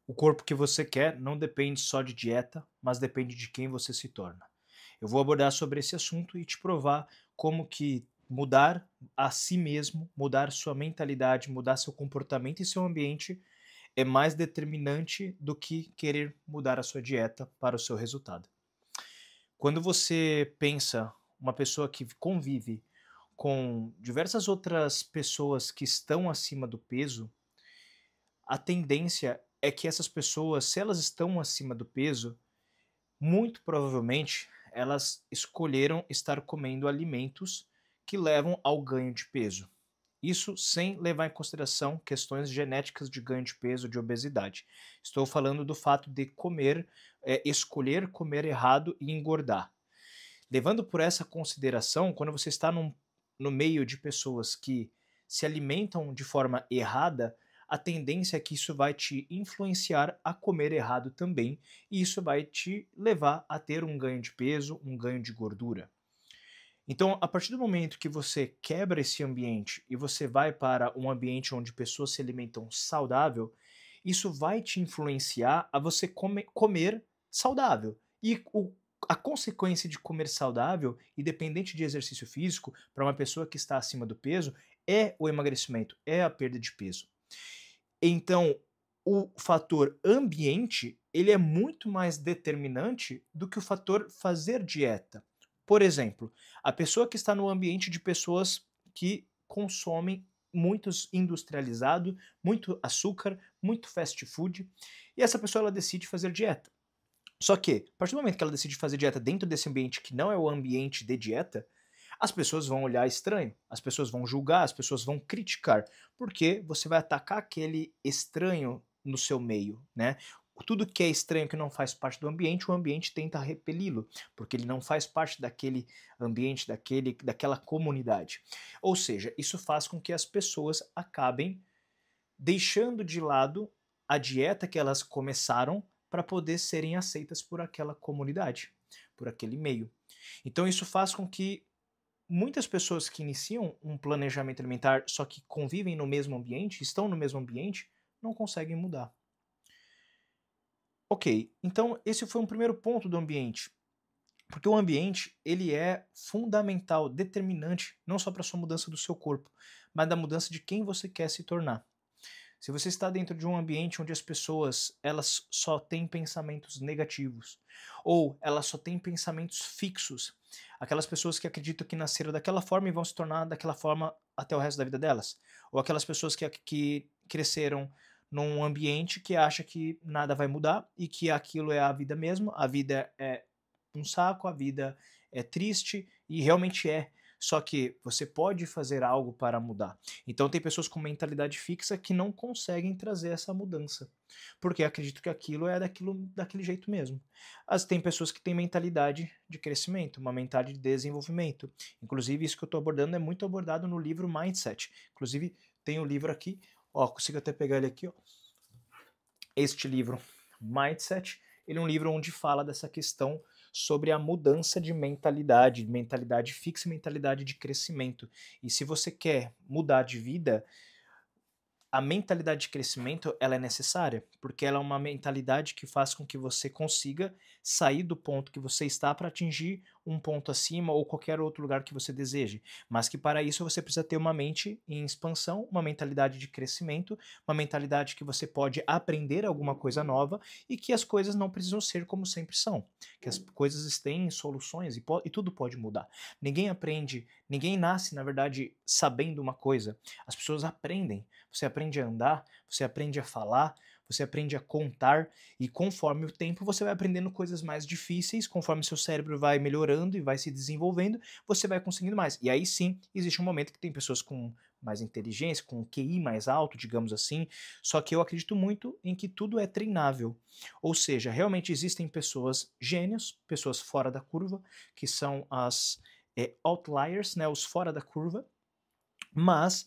O corpo que você quer não depende só de dieta, mas depende de quem você se torna. Eu vou abordar sobre esse assunto e te provar como que mudar a si mesmo, mudar sua mentalidade, mudar seu comportamento e seu ambiente é mais determinante do que querer mudar a sua dieta para o seu resultado. Quando você pensa uma pessoa que convive com diversas outras pessoas que estão acima do peso, a tendência é que essas pessoas, se elas estão acima do peso, muito provavelmente elas escolheram estar comendo alimentos que levam ao ganho de peso. Isso sem levar em consideração questões genéticas de ganho de peso, de obesidade. Estou falando do fato de comer, escolher comer errado e engordar. Levando por essa consideração, quando você está no meio de pessoas que se alimentam de forma errada, a tendência é que isso vai te influenciar a comer errado também, e isso vai te levar a ter um ganho de peso, um ganho de gordura. Então, a partir do momento que você quebra esse ambiente e você vai para um ambiente onde pessoas se alimentam saudável, isso vai te influenciar a você comer saudável. A consequência de comer saudável, independente de exercício físico, para uma pessoa que está acima do peso, é o emagrecimento, é a perda de peso. Então, o fator ambiente, ele é muito mais determinante do que o fator fazer dieta. Por exemplo, a pessoa que está no ambiente de pessoas que consomem muitos industrializado, muito açúcar, muito fast food, e essa pessoa ela decide fazer dieta. Só que, a partir do momento que ela decide fazer dieta dentro desse ambiente que não é o ambiente de dieta, as pessoas vão olhar estranho, as pessoas vão julgar, as pessoas vão criticar, porque você vai atacar aquele estranho no seu meio, né? Tudo que é estranho que não faz parte do ambiente, o ambiente tenta repeli-lo, porque ele não faz parte daquele ambiente, daquela comunidade. Ou seja, isso faz com que as pessoas acabem deixando de lado a dieta que elas começaram para poder serem aceitas por aquela comunidade, por aquele meio. Então isso faz com que muitas pessoas que iniciam um planejamento alimentar, só que convivem no mesmo ambiente, estão no mesmo ambiente, não conseguem mudar. Ok, então esse foi um primeiro ponto do ambiente, porque o ambiente ele é fundamental, determinante, não só para a sua mudança do seu corpo, mas da mudança de quem você quer se tornar. Se você está dentro de um ambiente onde as pessoas elas só têm pensamentos negativos, ou elas só têm pensamentos fixos, aquelas pessoas que acreditam que nasceram daquela forma e vão se tornar daquela forma até o resto da vida delas, ou aquelas pessoas que cresceram num ambiente que acha que nada vai mudar e que aquilo é a vida mesmo, a vida é um saco, a vida é triste e realmente é. Só que você pode fazer algo para mudar. Então tem pessoas com mentalidade fixa que não conseguem trazer essa mudança, porque acreditam que aquilo é daquele jeito mesmo. Tem pessoas que têm mentalidade de crescimento, uma mentalidade de desenvolvimento. Inclusive isso que eu estou abordando é muito abordado no livro Mindset. Inclusive tem o livro aqui, ó, consigo até pegar ele aqui, ó. Este livro, Mindset, ele é um livro onde fala dessa questão sobre a mudança de mentalidade, mentalidade fixa e mentalidade de crescimento. E se você quer mudar de vida, a mentalidade de crescimento ela é necessária, porque ela é uma mentalidade que faz com que você consiga sair do ponto que você está para atingir um ponto acima ou qualquer outro lugar que você deseje. Mas que para isso você precisa ter uma mente em expansão, uma mentalidade de crescimento, uma mentalidade que você pode aprender alguma coisa nova e que as coisas não precisam ser como sempre são, que as coisas têm soluções e tudo pode mudar. Ninguém aprende, ninguém nasce, na verdade, sabendo uma coisa. As pessoas aprendem. Você aprende a andar, você aprende a falar, você aprende a contar, e conforme o tempo você vai aprendendo coisas mais difíceis, conforme seu cérebro vai melhorando e vai se desenvolvendo, você vai conseguindo mais. E aí sim, existe um momento que tem pessoas com mais inteligência, com um QI mais alto, digamos assim, só que eu acredito muito em que tudo é treinável. Ou seja, realmente existem pessoas gênios, pessoas fora da curva, que são as outliers, né, os fora da curva, mas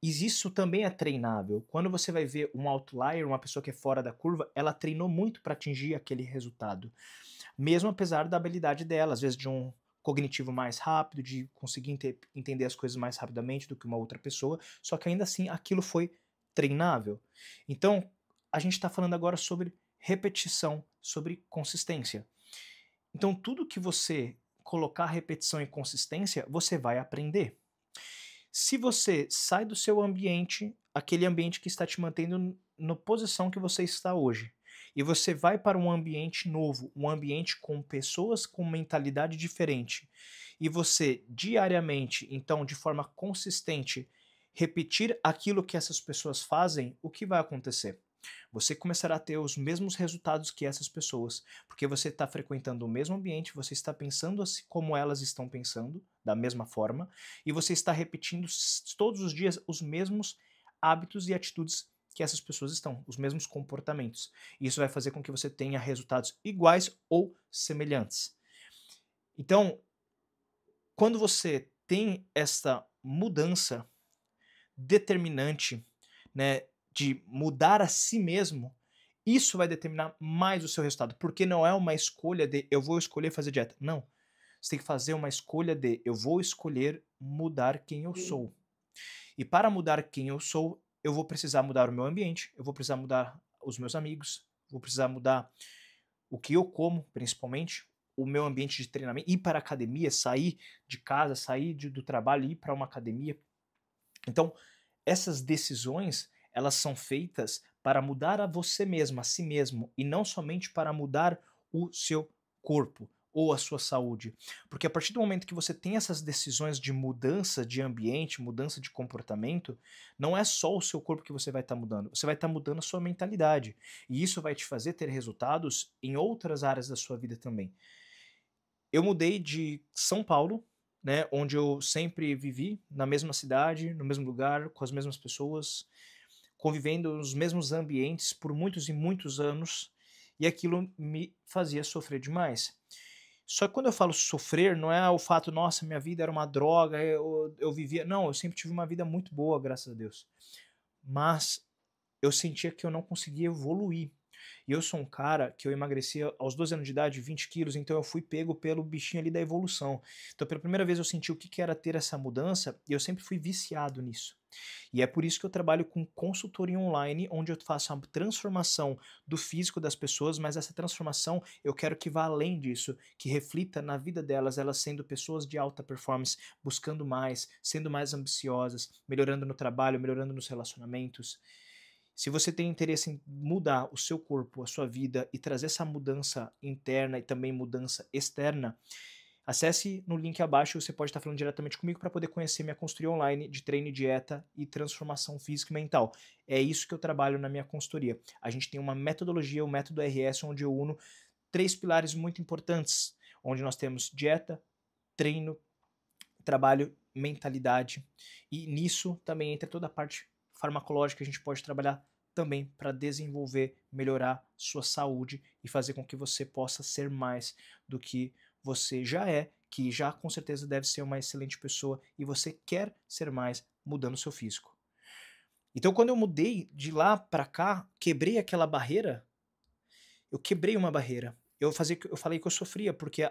isso também é treinável. Quando você vai ver um outlier, uma pessoa que é fora da curva, ela treinou muito para atingir aquele resultado. Mesmo apesar da habilidade dela, às vezes de um cognitivo mais rápido, de conseguir entender as coisas mais rapidamente do que uma outra pessoa, só que ainda assim aquilo foi treinável. Então, a gente está falando agora sobre repetição, sobre consistência. Então, tudo que você colocar repetição e consistência, você vai aprender. Se você sai do seu ambiente, aquele ambiente que está te mantendo na posição que você está hoje, e você vai para um ambiente novo, um ambiente com pessoas com mentalidade diferente, e você diariamente, então de forma consistente, repetir aquilo que essas pessoas fazem, o que vai acontecer? Você começará a ter os mesmos resultados que essas pessoas, porque você está frequentando o mesmo ambiente, você está pensando assim como elas estão pensando, da mesma forma, e você está repetindo todos os dias os mesmos hábitos e atitudes que essas pessoas estão, os mesmos comportamentos. E isso vai fazer com que você tenha resultados iguais ou semelhantes. Então, quando você tem esta mudança determinante, né, de mudar a si mesmo, isso vai determinar mais o seu resultado, porque não é uma escolha de eu vou escolher fazer dieta. Não. Você tem que fazer uma escolha de eu vou escolher mudar quem eu sou. E para mudar quem eu sou, eu vou precisar mudar o meu ambiente, eu vou precisar mudar os meus amigos, vou precisar mudar o que eu como, principalmente, o meu ambiente de treinamento, ir para a academia, sair de casa, sair do trabalho, ir para uma academia. Então, essas decisões, elas são feitas para mudar a você mesmo, a si mesmo, e não somente para mudar o seu corpo ou a sua saúde. Porque a partir do momento que você tem essas decisões de mudança de ambiente, mudança de comportamento, não é só o seu corpo que você vai estar mudando, você vai estar mudando a sua mentalidade. E isso vai te fazer ter resultados em outras áreas da sua vida também. Eu mudei de São Paulo, né, onde eu sempre vivi, na mesma cidade, no mesmo lugar, com as mesmas pessoas, convivendo nos mesmos ambientes por muitos e muitos anos, e aquilo me fazia sofrer demais. Só que quando eu falo sofrer, não é o fato, nossa, minha vida era uma droga, eu vivia. Não, eu sempre tive uma vida muito boa, graças a Deus. Mas eu sentia que eu não conseguia evoluir. E eu sou um cara que eu emagrecia aos 12 anos de idade, 20 quilos, então eu fui pego pelo bichinho ali da evolução. Então, pela primeira vez eu senti o que era ter essa mudança e eu sempre fui viciado nisso. E é por isso que eu trabalho com consultoria online, onde eu faço a transformação do físico das pessoas, mas essa transformação eu quero que vá além disso, que reflita na vida delas, elas sendo pessoas de alta performance, buscando mais, sendo mais ambiciosas, melhorando no trabalho, melhorando nos relacionamentos. Se você tem interesse em mudar o seu corpo, a sua vida e trazer essa mudança interna e também mudança externa, acesse no link abaixo, você pode estar falando diretamente comigo para poder conhecer minha consultoria online de treino e dieta e transformação física e mental. É isso que eu trabalho na minha consultoria. A gente tem uma metodologia, o método RS, onde eu uno 3 pilares muito importantes, onde nós temos dieta, treino, trabalho, mentalidade, e nisso também entra toda a parte farmacológica que a gente pode trabalhar também para desenvolver, melhorar sua saúde e fazer com que você possa ser mais do que você já é, que já com certeza deve ser uma excelente pessoa e você quer ser mais mudando seu físico. Então, quando eu mudei de lá para cá, quebrei aquela barreira, eu quebrei uma barreira. Eu falei que eu sofria, porque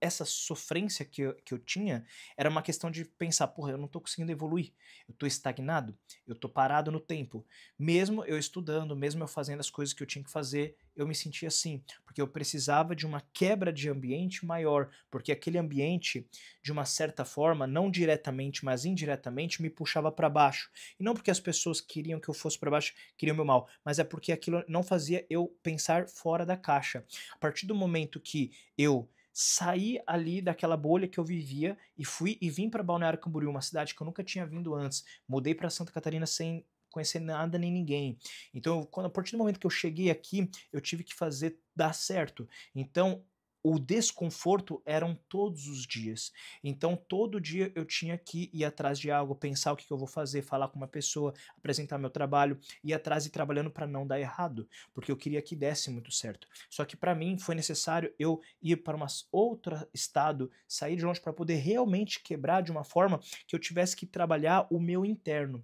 essa sofrência que eu tinha era uma questão de pensar, porra, eu não tô conseguindo evoluir, eu tô estagnado, eu tô parado no tempo. Mesmo eu estudando, mesmo eu fazendo as coisas que eu tinha que fazer, eu me sentia assim, porque eu precisava de uma quebra de ambiente maior, porque aquele ambiente, de uma certa forma, não diretamente, mas indiretamente, me puxava para baixo. E não porque as pessoas queriam que eu fosse para baixo, queriam meu mal, mas é porque aquilo não fazia eu pensar fora da caixa. A partir do momento que eu saí ali daquela bolha que eu vivia e fui e vim para Balneário Camboriú, uma cidade que eu nunca tinha vindo antes. Mudei para Santa Catarina sem conhecer nada nem ninguém. Então, a partir do momento que eu cheguei aqui, eu tive que fazer dar certo. Então, o desconforto eram todos os dias. Então, todo dia eu tinha que ir atrás de algo, pensar o que eu vou fazer, falar com uma pessoa, apresentar meu trabalho, ir atrás e trabalhando para não dar errado, porque eu queria que desse muito certo. Só que para mim foi necessário eu ir para um outro estado, sair de longe para poder realmente quebrar de uma forma que eu tivesse que trabalhar o meu interno.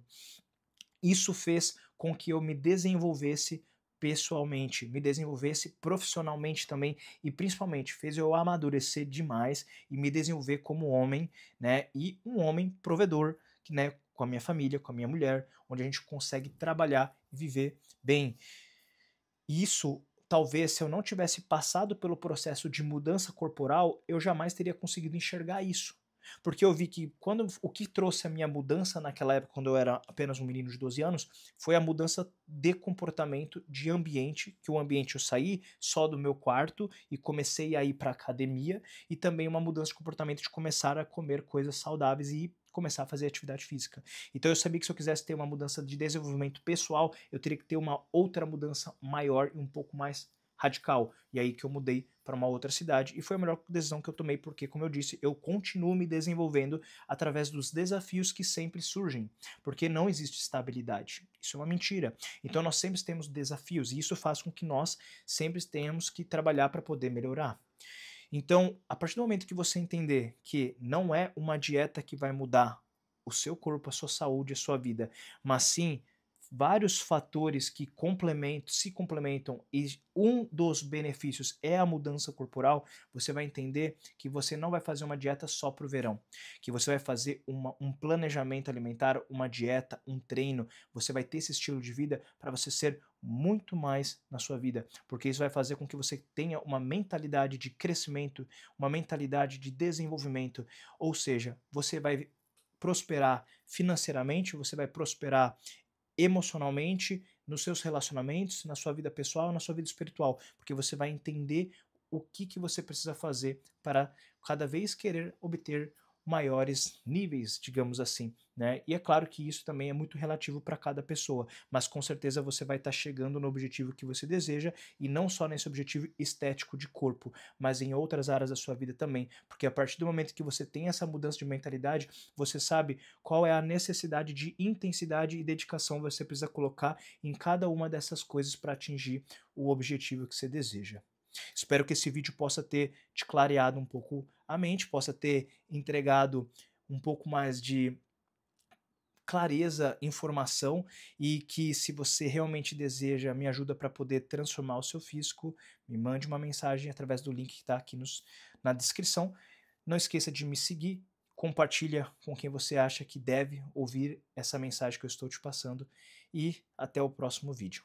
Isso fez com que eu me desenvolvesse pessoalmente, me desenvolvesse profissionalmente também e principalmente fez eu amadurecer demais e me desenvolver como homem, né? E um homem provedor, né, com a minha família, com a minha mulher, onde a gente consegue trabalhar e viver bem. E isso, talvez, se eu não tivesse passado pelo processo de mudança corporal, eu jamais teria conseguido enxergar isso. Porque eu vi que quando o que trouxe a minha mudança naquela época, quando eu era apenas um menino de 12 anos, foi a mudança de comportamento, de ambiente, que o ambiente eu saí só do meu quarto e comecei a ir para academia, e também uma mudança de comportamento de começar a comer coisas saudáveis e começar a fazer atividade física. Então eu sabia que se eu quisesse ter uma mudança de desenvolvimento pessoal, eu teria que ter uma outra mudança maior e um pouco mais radical. E aí que eu mudei para uma outra cidade e foi a melhor decisão que eu tomei, porque, como eu disse, eu continuo me desenvolvendo através dos desafios que sempre surgem, porque não existe estabilidade. Isso é uma mentira. Então nós sempre temos desafios e isso faz com que nós sempre tenhamos que trabalhar para poder melhorar. Então, a partir do momento que você entender que não é uma dieta que vai mudar o seu corpo, a sua saúde, a sua vida, mas sim vários fatores que se complementam e um dos benefícios é a mudança corporal, você vai entender que você não vai fazer uma dieta só para o verão, que você vai fazer um planejamento alimentar, uma dieta, um treino, você vai ter esse estilo de vida para você ser muito mais na sua vida, porque isso vai fazer com que você tenha uma mentalidade de crescimento, uma mentalidade de desenvolvimento, ou seja, você vai prosperar financeiramente, você vai prosperar emocionalmente, nos seus relacionamentos, na sua vida pessoal, na sua vida espiritual, porque você vai entender o que você precisa fazer para cada vez querer obter maiores níveis, digamos assim, né? E é claro que isso também é muito relativo para cada pessoa, mas com certeza você vai estar chegando no objetivo que você deseja e não só nesse objetivo estético de corpo, mas em outras áreas da sua vida também, porque a partir do momento que você tem essa mudança de mentalidade, você sabe qual é a necessidade de intensidade e dedicação você precisa colocar em cada uma dessas coisas para atingir o objetivo que você deseja. Espero que esse vídeo possa ter te clareado um pouco a mente, possa ter entregado um pouco mais de clareza, informação e que se você realmente deseja me ajuda para poder transformar o seu físico, me mande uma mensagem através do link que está aqui na descrição. Não esqueça de me seguir, compartilha com quem você acha que deve ouvir essa mensagem que eu estou te passando e até o próximo vídeo.